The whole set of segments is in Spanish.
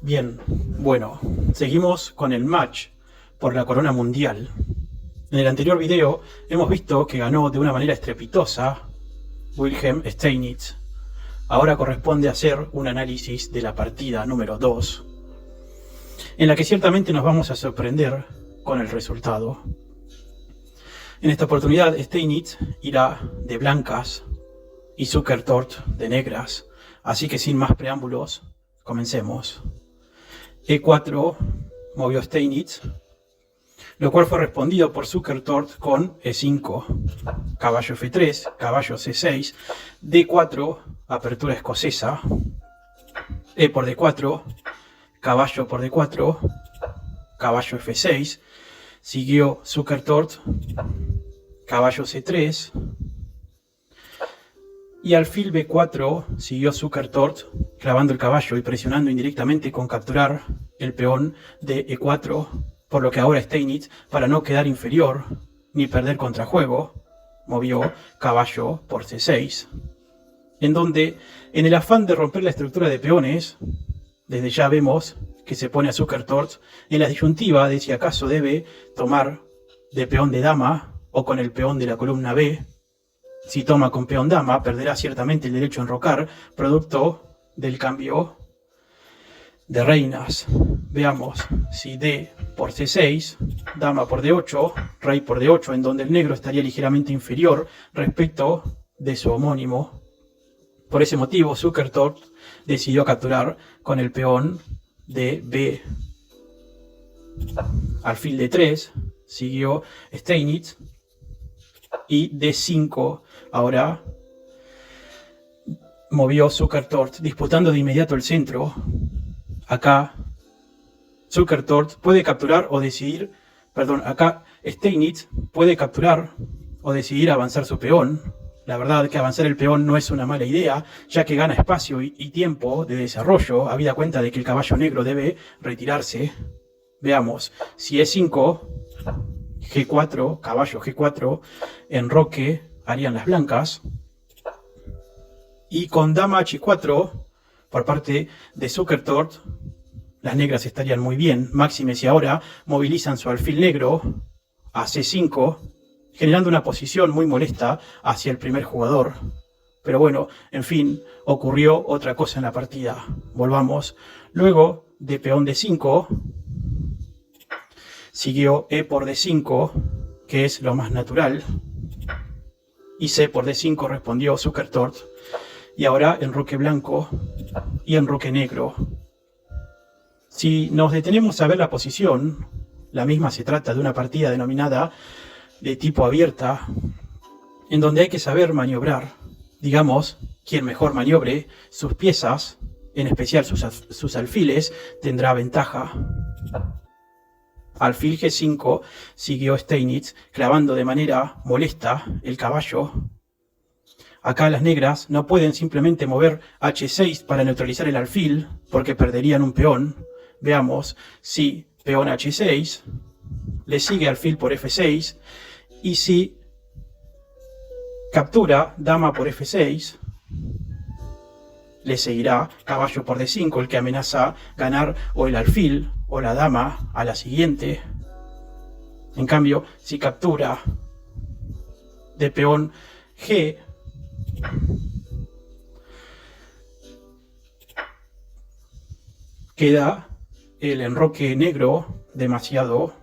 Bien, bueno, seguimos con el match por la corona mundial. En el anterior video hemos visto que ganó de una manera estrepitosa Wilhelm Steinitz. Ahora corresponde hacer un análisis de la partida número 2, en la que ciertamente nos vamos a sorprender con el resultado. En esta oportunidad Steinitz irá de blancas y Zukertort de negras, así que sin más preámbulos, comencemos. E4 movió Steinitz, lo cual fue respondido por Zukertort con E5, caballo F3, caballo C6, D4, apertura escocesa, E por D4, caballo por D4, caballo F6, siguió Zukertort, caballo C3, y alfil B4 siguió Zukertort, clavando el caballo y presionando indirectamente con capturar el peón de E4, por lo que ahora Steinitz, para no quedar inferior ni perder contrajuego, movió caballo por C6, en donde, en el afán de romper la estructura de peones, desde ya vemos que se pone a Zukertort en la disyuntiva de si acaso debe tomar de peón de dama o con el peón de la columna B. Si toma con peón dama, perderá ciertamente el derecho a enrocar, producto del cambio de reinas. Veamos, si D por C6, dama por D8, rey por D8, en donde el negro estaría ligeramente inferior respecto de su homónimo. Por ese motivo, Zukertort decidió capturar con el peón de B. Alfil D3, siguió Steinitz, y D5 ahora movió Zukertort, disputando de inmediato el centro. Acá Zukertort puede capturar o decidir, acá Steinitz puede capturar o decidir avanzar su peón. La verdad que avanzar el peón no es una mala idea, ya que gana espacio y tiempo de desarrollo, habida cuenta de que el caballo negro debe retirarse. Veamos, si E5, G4, caballo G4, enroque harían las blancas. Y con dama H4, por parte de Zukertort, las negras estarían muy bien, máxime si ahora movilizan su alfil negro a C5, generando una posición muy molesta hacia el primer jugador. Pero bueno, en fin, ocurrió otra cosa en la partida. Volvamos. Luego de peón D5, siguió E por D5, que es lo más natural, y C por D5 respondió Zukertort, y ahora enroque blanco y enroque negro. Si nos detenemos a ver la posición, la misma se trata de una partida denominada de tipo abierta, en donde hay que saber maniobrar. Digamos, quien mejor maniobre sus piezas, en especial sus alfiles, tendrá ventaja. Alfil G5 siguió Steinitz, clavando de manera molesta el caballo. Acá las negras no pueden simplemente mover H6 para neutralizar el alfil, porque perderían un peón. Veamos, si peón H6, le sigue alfil por F6, y si captura dama por F6, le seguirá caballo por D5, el que amenaza ganar o el alfil o la dama a la siguiente. En cambio, si captura de peón G, queda el enroque negro demasiado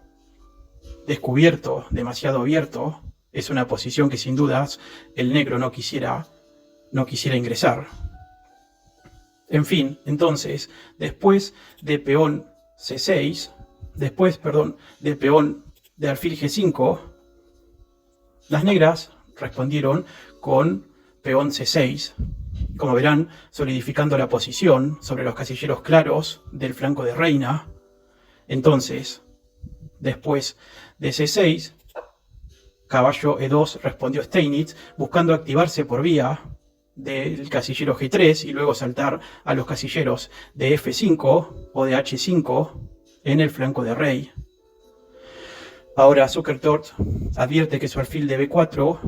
descubierto, demasiado abierto. Es una posición que sin dudas el negro no quisiera ingresar. En fin, entonces, después de peón C6, de peón de alfil G5, las negras respondieron con peón C6, como verán, solidificando la posición sobre los casilleros claros del flanco de reina. Entonces, después de C6, caballo E2 respondió Steinitz, buscando activarse por vía del casillero G3 y luego saltar a los casilleros de F5 o de H5 en el flanco de rey. Ahora Zukertort advierte que su alfil de B4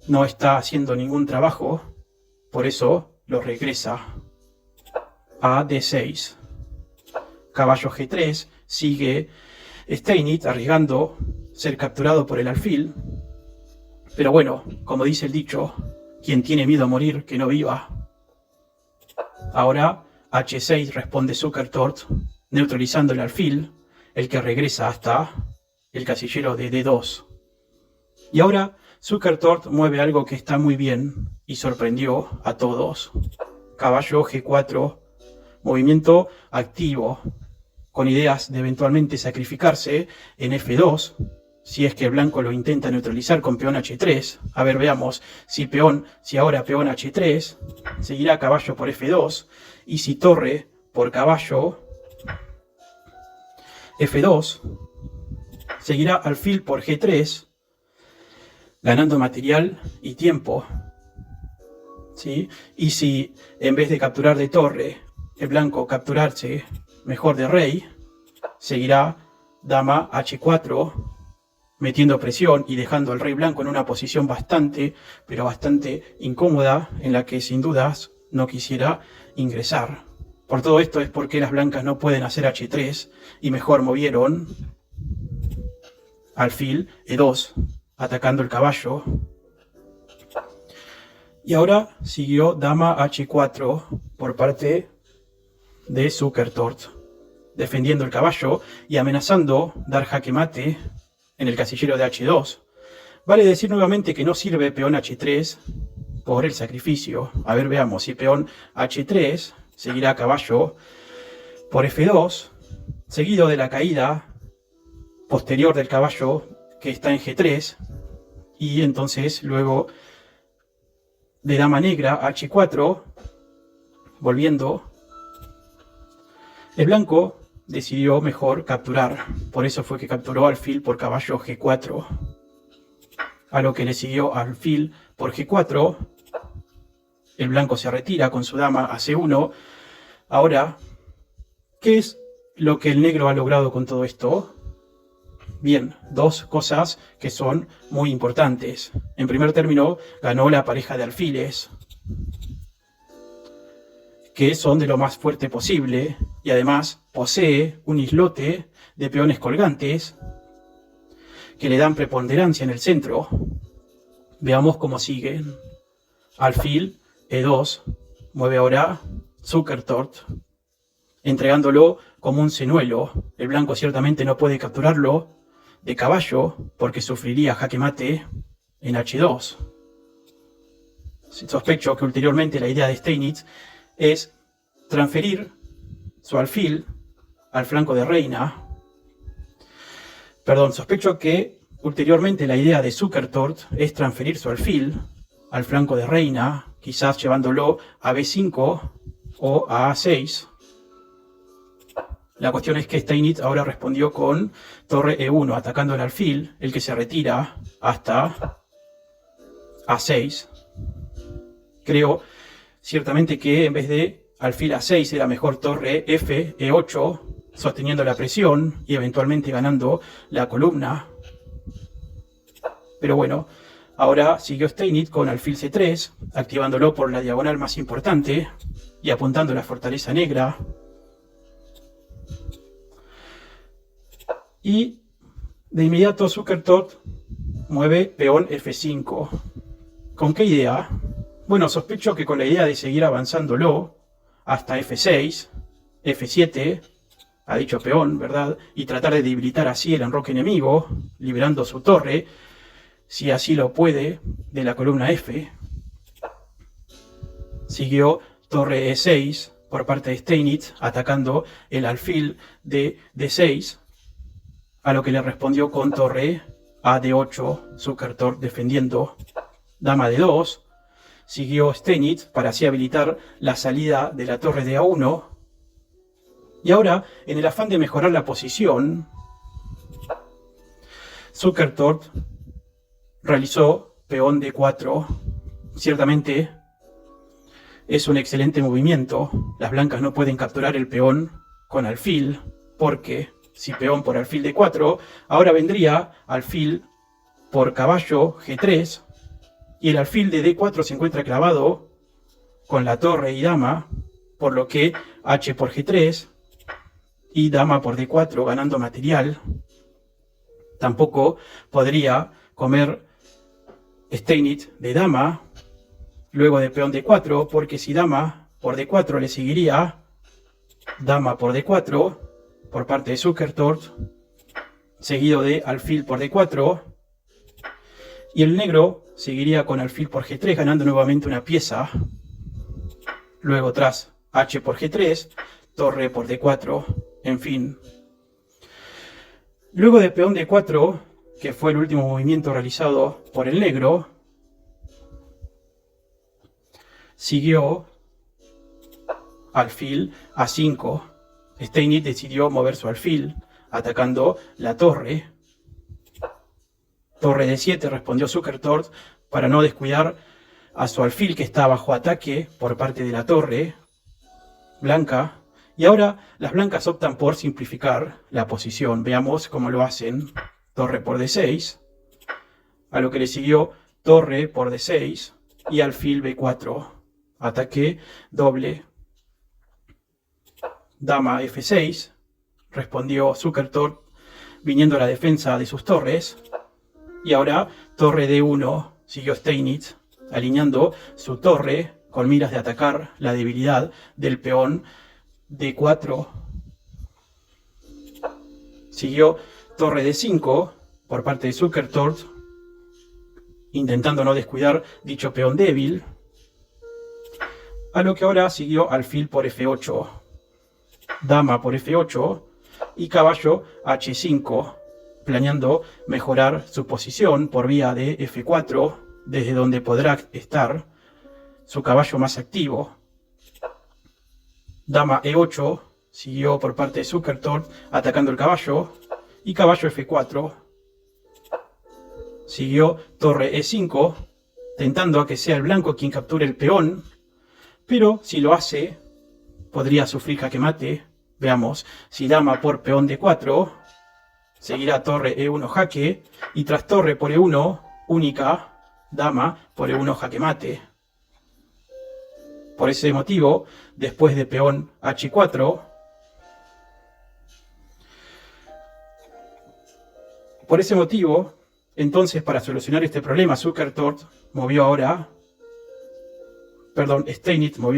no está haciendo ningún trabajo, por eso lo regresa a D6. caballo G3, sigue Steinitz arriesgando ser capturado por el alfil. Pero bueno, como dice el dicho, quien tiene miedo a morir, que no viva. Ahora H6 responde Zukertort, neutralizando el alfil, el que regresa hasta el casillero de D2. Y ahora Zukertort mueve algo que está muy bien y sorprendió a todos. Caballo G4, movimiento activo, con ideas de eventualmente sacrificarse en F2, si es que el blanco lo intenta neutralizar con peón H3. A ver, veamos, si ahora peón H3, seguirá caballo por F2, y si torre por caballo F2, seguirá alfil por G3, ganando material y tiempo. ¿Sí? Y si en vez de capturar de torre, el blanco capturarse mejor de rey, seguirá dama H4, metiendo presión y dejando al rey blanco en una posición bastante incómoda, en la que sin dudas no quisiera ingresar. Por todo esto es porque las blancas no pueden hacer H3 y mejor movieron alfil E2, atacando el caballo. Y ahora siguió dama H4 por parte de Zukertort, defendiendo el caballo y amenazando dar jaque mate en el casillero de H2. Vale decir nuevamente que no sirve peón H3 por el sacrificio. A ver, veamos, si peón H3, seguirá caballo por F2, seguido de la caída posterior del caballo que está en G3, y entonces luego de dama negra H4, volviendo, el blanco decidió mejor capturar. Por eso fue que capturó alfil por caballo G4. A lo que le siguió alfil por G4. El blanco se retira con su dama a C1. Ahora, ¿qué es lo que el negro ha logrado con todo esto? Bien, dos cosas que son muy importantes. En primer término, ganó la pareja de alfiles, que son de lo más fuerte posible, y además posee un islote de peones colgantes que le dan preponderancia en el centro. Veamos cómo siguen. Alfil E2, mueve ahora Zukertort, entregándolo como un señuelo. El blanco ciertamente no puede capturarlo de caballo porque sufriría jaque mate en H2. Sospecho que ulteriormente la idea de Steinitz es transferir su alfil al flanco de reina. Sospecho que ulteriormente la idea de Zukertort es transferir su alfil al flanco de reina, quizás llevándolo a B5 o a A6. La cuestión es que Steinitz ahora respondió con torre E1, atacando el alfil, el que se retira hasta A6. Creo ciertamente que en vez de alfil A6 era mejor torre F, E8, sosteniendo la presión y eventualmente ganando la columna. Pero bueno, ahora siguió Steinitz con alfil C3, activándolo por la diagonal más importante y apuntando la fortaleza negra. Y de inmediato Zukertort mueve peón F5. ¿Con qué idea? Bueno, sospecho que con la idea de seguir avanzándolo hasta F6, F7, a dicho peón, ¿verdad? Y tratar de debilitar así el enroque enemigo, liberando su torre, si así lo puede, de la columna F. Siguió torre E6 por parte de Steinitz, atacando el alfil de D6, a lo que le respondió con torre a D8, Zukertort defendiendo dama D2. Siguió Steinitz para así habilitar la salida de la torre de A1. Y ahora, en el afán de mejorar la posición, Zukertort realizó peón D4. Ciertamente es un excelente movimiento. Las blancas no pueden capturar el peón con alfil, porque si peón por alfil D4, ahora vendría alfil por caballo G3, y el alfil de D4 se encuentra clavado con la torre y dama, por lo que H por G3 y dama por D4 ganando material. Tampoco podría comer Steinitz de dama luego de peón D4, porque si dama por D4 le seguiría dama por D4 por parte de Zukertort, seguido de alfil por D4, y el negro seguiría con alfil por G3 ganando nuevamente una pieza. Luego tras H por G3, torre por D4, en fin. Luego de peón D4, que fue el último movimiento realizado por el negro, siguió alfil A5. Steinitz decidió mover su alfil, atacando la torre. Torre D7 respondió Zukertort para no descuidar a su alfil, que está bajo ataque por parte de la torre blanca. Y ahora las blancas optan por simplificar la posición. Veamos cómo lo hacen. Torre por D6, a lo que le siguió torre por D6 y alfil B4. Ataque doble. Dama F6, respondió Zukertort viniendo a la defensa de sus torres. Y ahora torre D1, siguió Steinitz, alineando su torre con miras de atacar la debilidad del peón D4. Siguió torre D5 por parte de Zukertort, intentando no descuidar dicho peón débil. A lo que ahora siguió alfil por F8, dama por F8 y caballo H5, planeando mejorar su posición por vía de F4, desde donde podrá estar su caballo más activo. Dama E8 siguió por parte de Zukertort atacando el caballo, y caballo F4. Siguió torre E5, tentando a que sea el blanco quien capture el peón, pero si lo hace, podría sufrir jaque mate. Veamos, si dama por peón D4, seguirá torre E1 jaque, y tras torre por E1, única, dama por E1 jaque mate. Por ese motivo, después de peón H4, entonces para solucionar este problema, Steinitz movió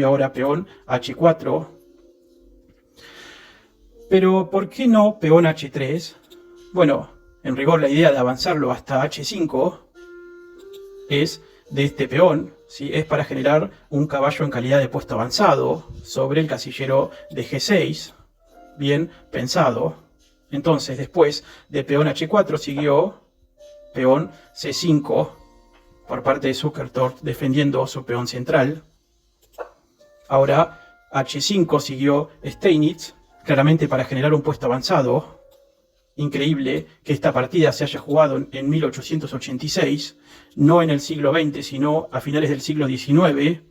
ahora peón H4. Pero ¿por qué no peón H3? Bueno, en rigor la idea de avanzarlo hasta H5 es de este peón, ¿sí? Es para generar un caballo en calidad de puesto avanzado sobre el casillero de G6. Bien pensado. Entonces, después de peón H4 siguió peón C5 por parte de Zukertort, defendiendo su peón central. Ahora H5 siguió Steinitz, claramente para generar un puesto avanzado. Increíble que esta partida se haya jugado en 1886, no en el siglo XX, sino a finales del siglo XIX,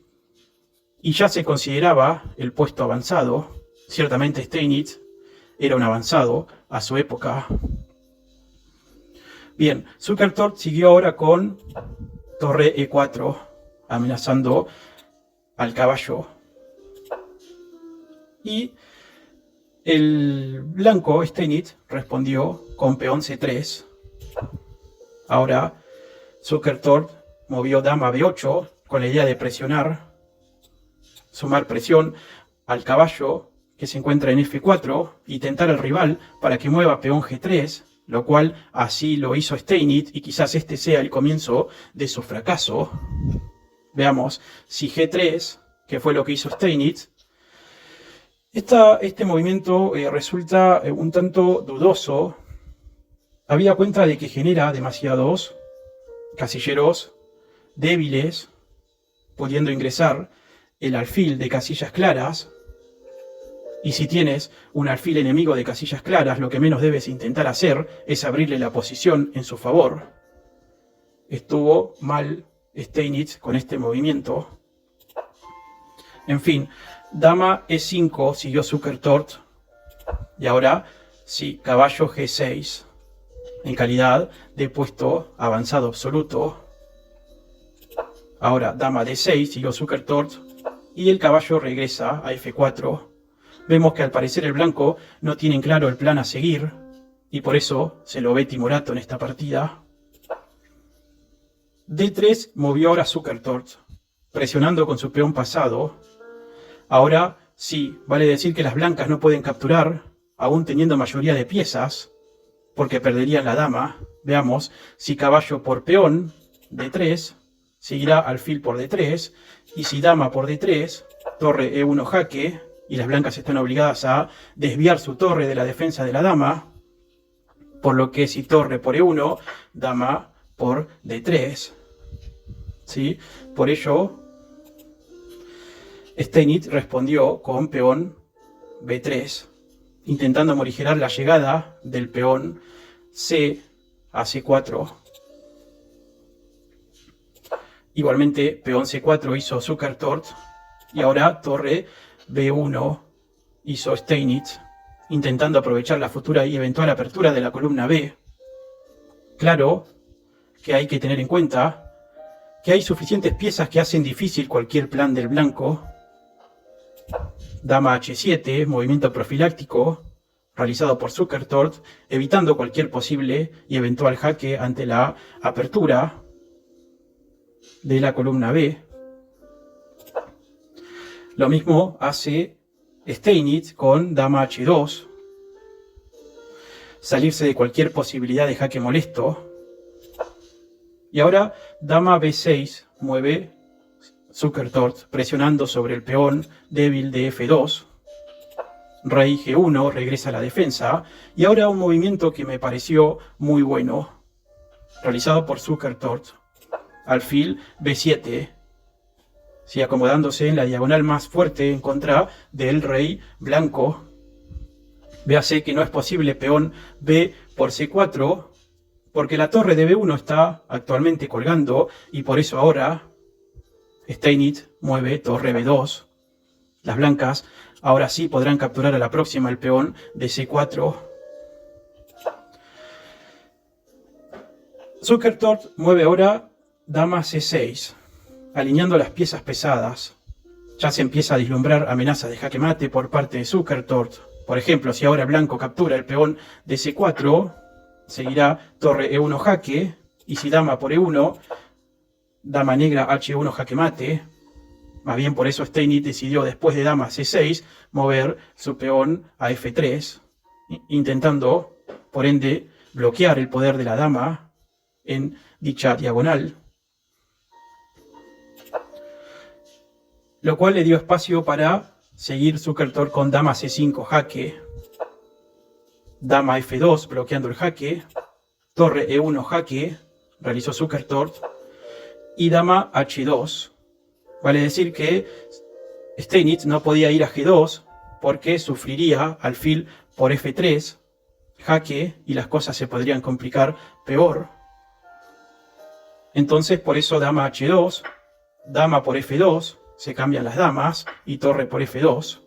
y ya se consideraba el puesto avanzado. Ciertamente Steinitz era un avanzado a su época. Bien, Zukertort siguió ahora con torre E4, amenazando al caballo. Y el blanco Steinitz respondió con peón C3. Ahora Zukertort movió dama B8 con la idea de presionar, sumar presión al caballo que se encuentra en F4 y tentar al rival para que mueva peón G3, lo cual así lo hizo Steinitz, y quizás este sea el comienzo de su fracaso. Veamos, si G3, que fue lo que hizo Steinitz, este movimiento resulta un tanto dudoso, habida cuenta de que genera demasiados casilleros débiles, pudiendo ingresar el alfil de casillas claras. Y si tienes un alfil enemigo de casillas claras, lo que menos debes intentar hacer es abrirle la posición en su favor. Estuvo mal Steinitz con este movimiento. En fin, dama E5 siguió Zukertort. Y ahora sí, caballo G6, en calidad de puesto avanzado absoluto. Ahora dama D6 siguió Zukertort. Y el caballo regresa a F4 Vemos que al parecer el blanco no tiene en claro el plan a seguir, y por eso se lo ve timorato en esta partida. D3 movió ahora Zukertort, presionando con su peón pasado. Ahora sí, vale decir que las blancas no pueden capturar, aún teniendo mayoría de piezas, porque perderían la dama. Veamos, si caballo por peón, D3, seguirá alfil por D3, y si dama por D3, torre E1 jaque, y las blancas están obligadas a desviar su torre de la defensa de la dama, por lo que si torre por E1, dama por D3. ¿Sí? Por ello, Steinitz respondió con peón B3, intentando morigerar la llegada del peón C a C4. Igualmente, peón C4 hizo Zukertort, y ahora torre B1 hizo Steinitz, intentando aprovechar la futura y eventual apertura de la columna B. Claro que hay que tener en cuenta que hay suficientes piezas que hacen difícil cualquier plan del blanco. Dama H7, movimiento profiláctico, realizado por Zukertort, evitando cualquier posible y eventual jaque ante la apertura de la columna B. Lo mismo hace Steinitz con dama H2, salirse de cualquier posibilidad de jaque molesto. Y ahora dama B6 mueve Zukertort, presionando sobre el peón débil de F2. Rey G1 regresa a la defensa. Y ahora un movimiento que me pareció muy bueno, realizado por Zukertort. Alfil B7, ¿sí? Acomodándose en la diagonal más fuerte en contra del rey blanco. Véase que no es posible peón B por C4, porque la torre de B1 está actualmente colgando, y por eso ahora Steinitz mueve torre B2. Las blancas ahora sí podrán capturar a la próxima el peón de C4. Zukertort mueve ahora dama C6, alineando las piezas pesadas. Ya se empieza a vislumbrar amenazas de jaque mate por parte de Zukertort. Por ejemplo, si ahora el blanco captura el peón de C4, seguirá torre E1 jaque, y si dama por E1, dama negra H1 jaque mate. Más bien por eso Steinitz decidió, después de dama C6, mover su peón a F3, intentando, por ende, bloquear el poder de la dama en dicha diagonal, lo cual le dio espacio para seguir Zukertort con dama C5 jaque, dama F2 bloqueando el jaque, torre E1 jaque, realizó Zukertort, y dama H2. Vale decir que Steinitz no podía ir a G2 porque sufriría alfil por F3, jaque, y las cosas se podrían complicar peor. Entonces por eso dama H2, dama por F2, se cambian las damas, y torre por F2.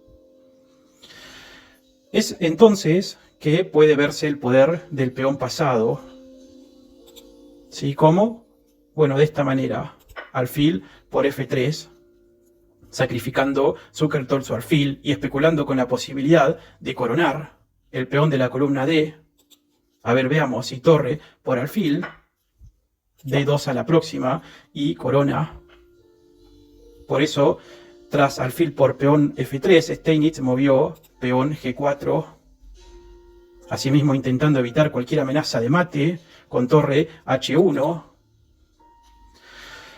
Es entonces que puede verse el poder del peón pasado. ¿Sí? ¿Cómo? Bueno, de esta manera. Alfil por F3, sacrificando Zukertort su alfil y especulando con la posibilidad de coronar el peón de la columna D. A ver, veamos, si torre por alfil, D2 a la próxima y corona. Por eso, tras alfil por peón F3, Steinitz movió peón G4, asimismo intentando evitar cualquier amenaza de mate con torre H1.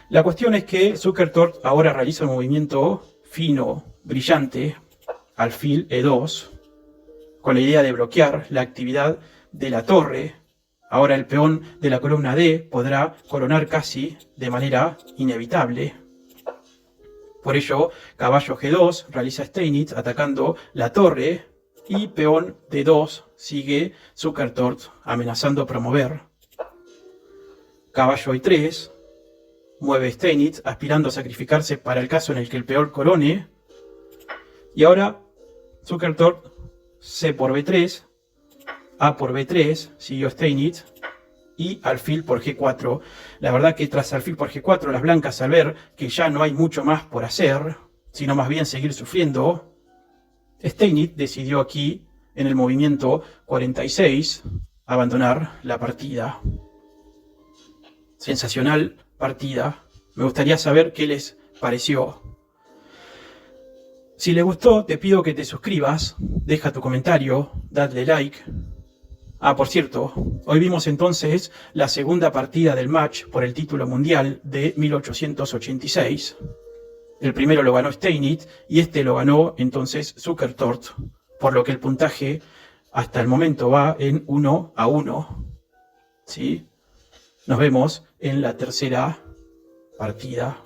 La cuestión es que Zukertort ahora realiza un movimiento fino, brillante, alfil E2, con la idea de bloquear la actividad de la torre. Ahora el peón de la columna D podrá coronar casi de manera inevitable. Por ello, caballo G2 realiza Steinitz atacando la torre, y peón D2 sigue Zukertort amenazando promover. Caballo I3 mueve Steinitz aspirando a sacrificarse para el caso en el que el peón corone. Y ahora Zukertort C por B3, A por B3, siguió Steinitz, y alfil por G4. La verdad que tras alfil por G4, las blancas, al ver que ya no hay mucho más por hacer, sino más bien seguir sufriendo, Steinitz decidió aquí, en el movimiento 46, abandonar la partida. Sensacional partida. Me gustaría saber qué les pareció. Si les gustó, te pido que te suscribas, deja tu comentario, dadle like. Por cierto, hoy vimos entonces la segunda partida del match por el título mundial de 1886. El primero lo ganó Steinitz y este lo ganó entonces Zukertort, por lo que el puntaje hasta el momento va en 1-1. ¿Sí? Nos vemos en la tercera partida.